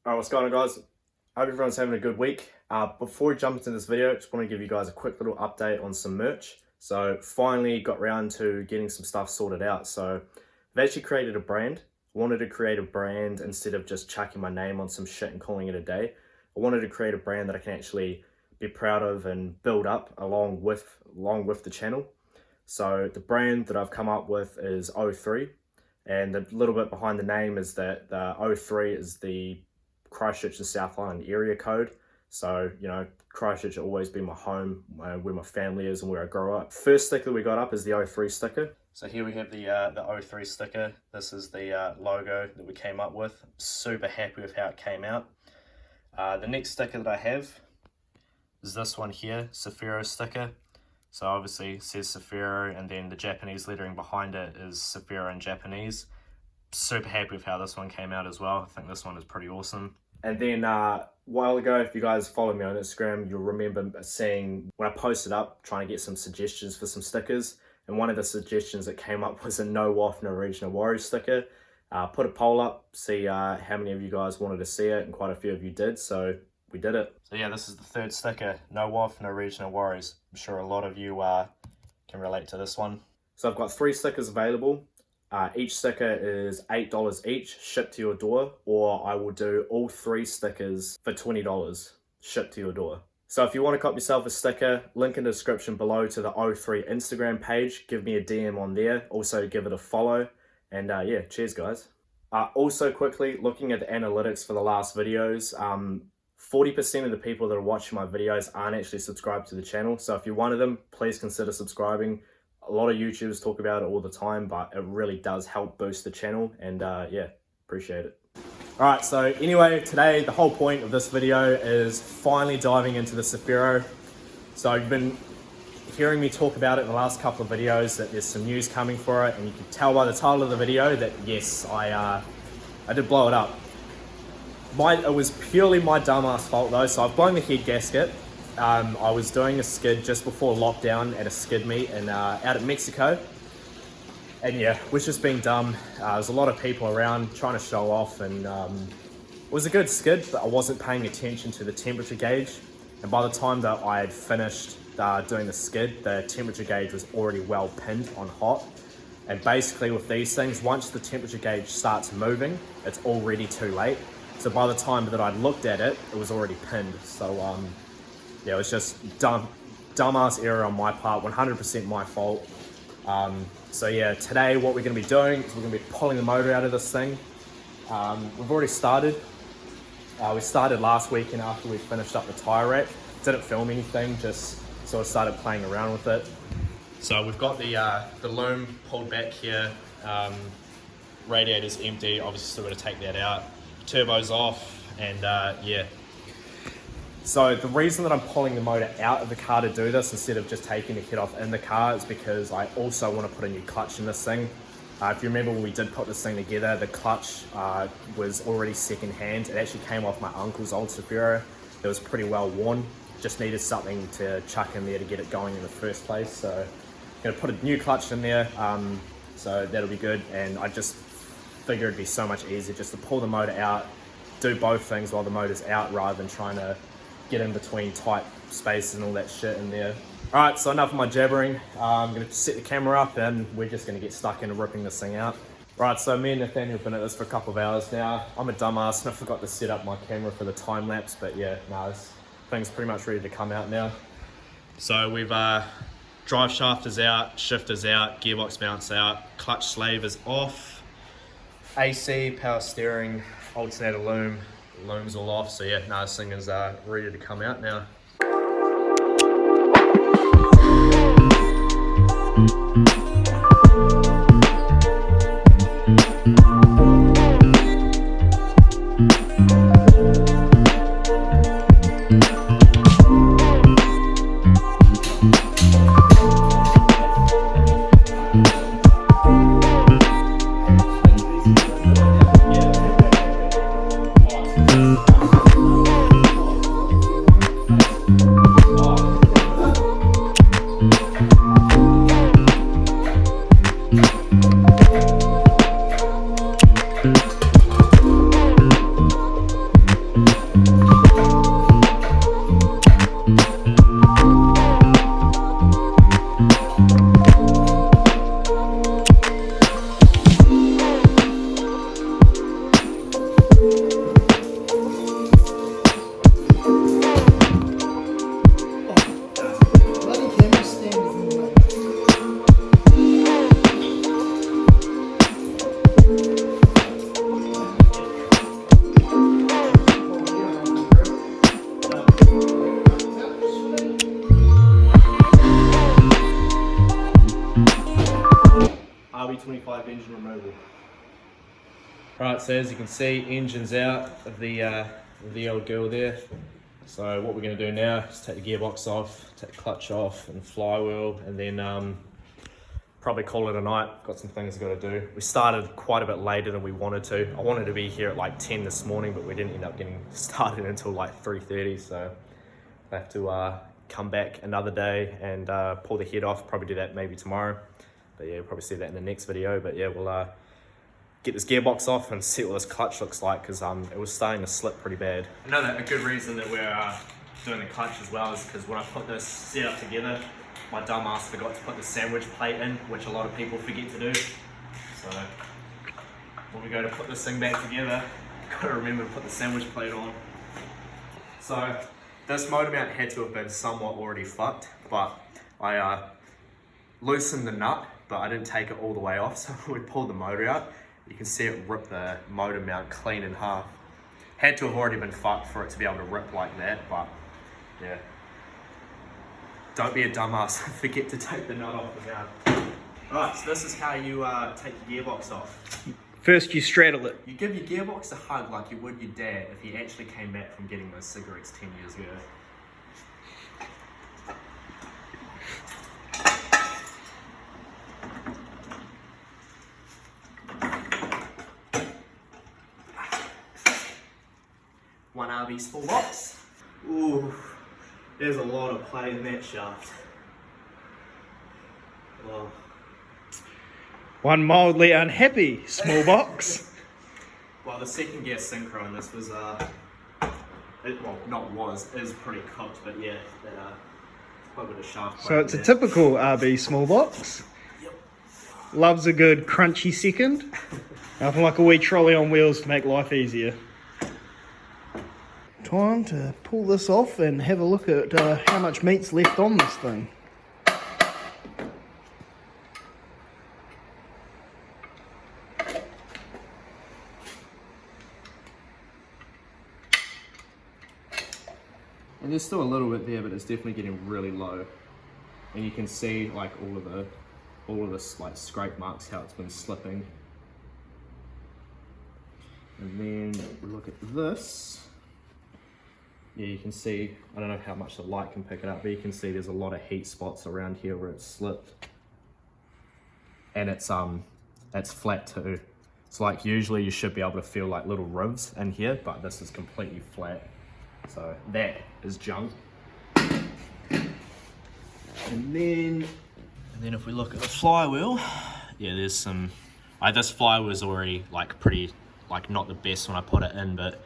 Alright, what's going on, guys? I hope everyone's having a good week. Before we jump into this video, I just want to give you guys a quick little update on some merch. So finally got around to getting some stuff sorted out. So I've actually created a brand. Wanted to create a brand instead of just chucking my name on some shit and calling it a day. I wanted to create a brand that I can actually be proud of and build up along with the channel. So the brand that I've come up with is 03, and a little bit behind the name is that the 03 is the Christchurch and South Island area code. So, you know, Christchurch has always been my home, where my family is and where I grew up. First sticker we got up is the 03 sticker. So here we have the 03 sticker. This is the logo that we came up with. I'm super happy with how it came out. The next sticker that I have is this one here, Cefiro sticker. So obviously it says Cefiro, and then the Japanese lettering behind it is Cefiro in Japanese. Super happy with how this one came out as well. I think this one is pretty awesome. And then a while ago, if you guys follow me on Instagram, you'll remember seeing when I posted up trying to get some suggestions for some stickers. And one of the suggestions that came up was a No WAF, No Regional Warriors sticker. Put a poll up, see how many of you guys wanted to see it, and quite a few of you did, so we did it. So yeah, this is the third sticker, No WAF, No Regional Warriors. I'm sure a lot of you can relate to this one. So I've got 3 stickers available. Each sticker is $8 each, shipped to your door, or I will do all 3 stickers for $20, shipped to your door. So if you want to cop yourself a sticker, link in the description below to the 03 Instagram page. Give me a DM on there. Also give it a follow. And yeah, cheers guys. Also quickly, looking at the analytics for the last videos, 40% of the people that are watching my videos aren't actually subscribed to the channel. So if you're one of them, please consider subscribing. A lot of YouTubers talk about it all the time, but it really does help boost the channel, and yeah, appreciate it. Alright, so anyway, today the whole point of this video is finally diving into the Cefiro. So you've been hearing me talk about it in the last couple of videos that there's some news coming for it, and you can tell by the title of the video that yes, I did blow it up. It was purely my dumbass fault though. So I've blown the head gasket. I was doing a skid just before lockdown at a skid meet out at Mexico, and yeah, was just being dumb. There's a lot of people around trying to show off, and it was a good skid, but I wasn't paying attention to the temperature gauge, and by the time that I had finished doing the skid, the temperature gauge was already well pinned on hot. And basically with these things, once the temperature gauge starts moving, it's already too late. So by the time that I'd looked at it, it was already pinned. So yeah, it was just dumbass error on my part, 100% my fault. So yeah, today what we're going to be doing is we're going to be pulling the motor out of this thing. We've already started. We started last weekend after we finished up the tire rack. Didn't film anything, just sort of started playing around with it. So we've got the loom pulled back here. Radiator's empty, obviously still got to take that out. Turbo's off, and yeah. So the reason that I'm pulling the motor out of the car to do this instead of just taking the head off in the car is because I also want to put a new clutch in this thing. If you remember when we did put this thing together, the clutch was already second hand. It actually came off my uncle's old Cefiro. It was pretty well worn. Just needed something to chuck in there to get it going in the first place. So I'm going to put a new clutch in there, so that'll be good. And I just figured it'd be so much easier just to pull the motor out, do both things while the motor's out rather than trying to get in between tight spaces and all that shit in there. Alright, so enough of my jabbering. I'm going to set the camera up and we're just going to get stuck into ripping this thing out. Right, so me and Nathaniel have been at this for a couple of hours now. I'm a dumbass and I forgot to set up my camera for the time lapse, but yeah, no, this thing's pretty much ready to come out now. So we've drive shaft is out, shift is out, gearbox mounts out, clutch slave is off, AC, power steering, alternator loom's all off. So yeah, no, this thing is ready to come out now. RB25 engine removal. Right, so as you can see, engine's out of the old girl there. So what we're going to do now is take the gearbox off, take the clutch off and flywheel, and then probably call it a night. Got some things I've got to do. We started quite a bit later than we wanted to. I wanted to be here at like 10 this morning, but we didn't end up getting started until like 3:30. So I have to come back another day and pull the head off. Probably do that maybe tomorrow. But yeah, you'll probably see that in the next video. But yeah, we'll get this gearbox off and see what this clutch looks like, because it was starting to slip pretty bad. Another a good reason that we're doing the clutch as well is because when I put this setup together, my dumb ass forgot to put the sandwich plate in, which a lot of people forget to do. So when we go to put this thing back together, gotta remember to put the sandwich plate on. So this motor mount had to have been somewhat already fucked, but I loosened the nut, but I didn't take it all the way off. So when we pulled the motor out, you can see it rip the motor mount clean in half. Had to have already been fucked for it to be able to rip like that, but yeah. Don't be a dumbass, forget to take the nut off the mount. Alright, so this is how you take your gearbox off. First you straddle it. You give your gearbox a hug like you would your dad if he actually came back from getting those cigarettes 10 years ago. One RB small box. Ooh, there's a lot of play in that shaft. Well, One mildly unhappy small box. well, the second gear synchro in this was is pretty cooked, but yeah, that quite a bit of shaft. So it's a typical RB small box. Yep. Loves a good crunchy second. Nothing like a wee trolley on wheels to make life easier. Time to pull this off and have a look at how much meat's left on this thing. And there's still a little bit there, but it's definitely getting really low. And you can see like all of this like scrape marks, how it's been slipping. And then we look at this. Yeah, you can see, I don't know how much the light can pick it up, but you can see there's a lot of heat spots around here where it's slipped. And it's flat too. So like usually you should be able to feel like little rivs in here, but this is completely flat. So that is junk. And then if we look at the flywheel, yeah, there's some, this flywheel is already like pretty, like not the best when I put it in, but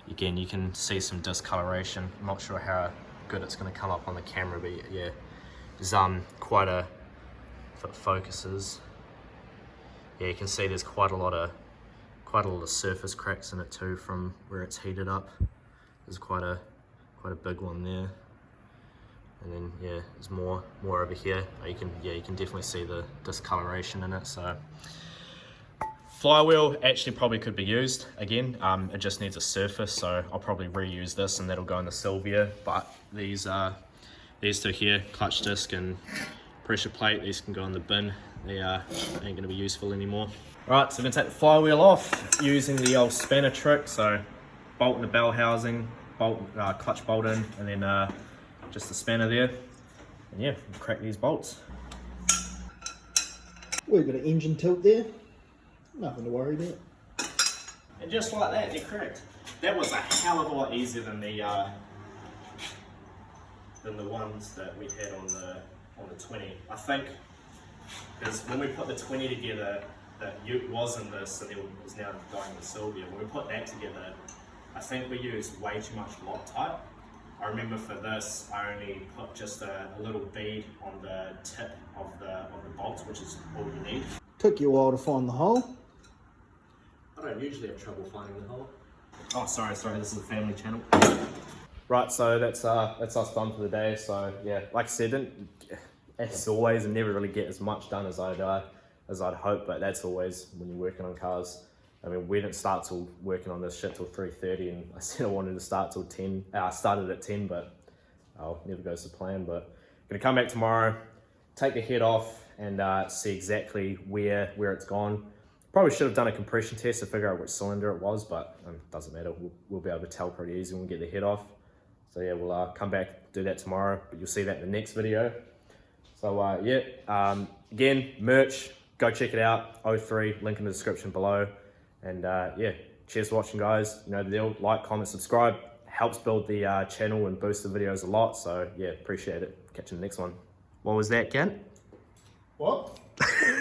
again, you can see some discoloration. I'm not sure how good it's going to come up on the camera, but yeah, there's quite a, if it focuses, yeah, you can see there's quite a lot of surface cracks in it too from where it's heated up. There's quite a big one there, and then yeah, there's more over here. You can definitely see the discoloration in it. So flywheel actually probably could be used again. It just needs a surface, so I'll probably reuse this and that'll go in the Cefiro. But these two here, clutch disc and pressure plate, these can go in the bin. They ain't going to be useful anymore. Right, so I'm going to take the flywheel off using the old spanner trick. So bolt in the bell housing, clutch bolt in, and then just the spanner there. And yeah, we'll crack these bolts. We've got an engine tilt there. Nothing to worry about. And just like that, they're cracked. That was a hell of a lot easier than the ones that we had on the 20. I think because when we put the 20 together, the ute was in this and it was now going to Cefiro. When we put that together, I think we used way too much Loctite. I remember for this, I only put just a little bead on the tip of the bolts, which is all you need. Took you a while to find the hole. I don't usually have trouble finding the hole. Oh, sorry, this is a family channel. Right, so that's us done for the day. So yeah, like I said, as always, I never really get as much done as I'd hope, but that's always when you're working on cars. I mean, we didn't start working on this shit till 3:30, and I said I wanted to start till 10. I started at 10, but never goes to plan. But I'm gonna come back tomorrow, take the head off, and see exactly where it's gone. Probably should have done a compression test to figure out which cylinder it was, but doesn't matter. We'll be able to tell pretty easy when we get the head off. So yeah, we'll come back, do that tomorrow, but you'll see that in the next video. So yeah, again, merch, go check it out, 03, link in the description below. And yeah, cheers for watching, guys. You know the deal, like, comment, subscribe. Helps build the channel and boost the videos a lot. So yeah, appreciate it. Catch you in the next one. What was that, Kent? What?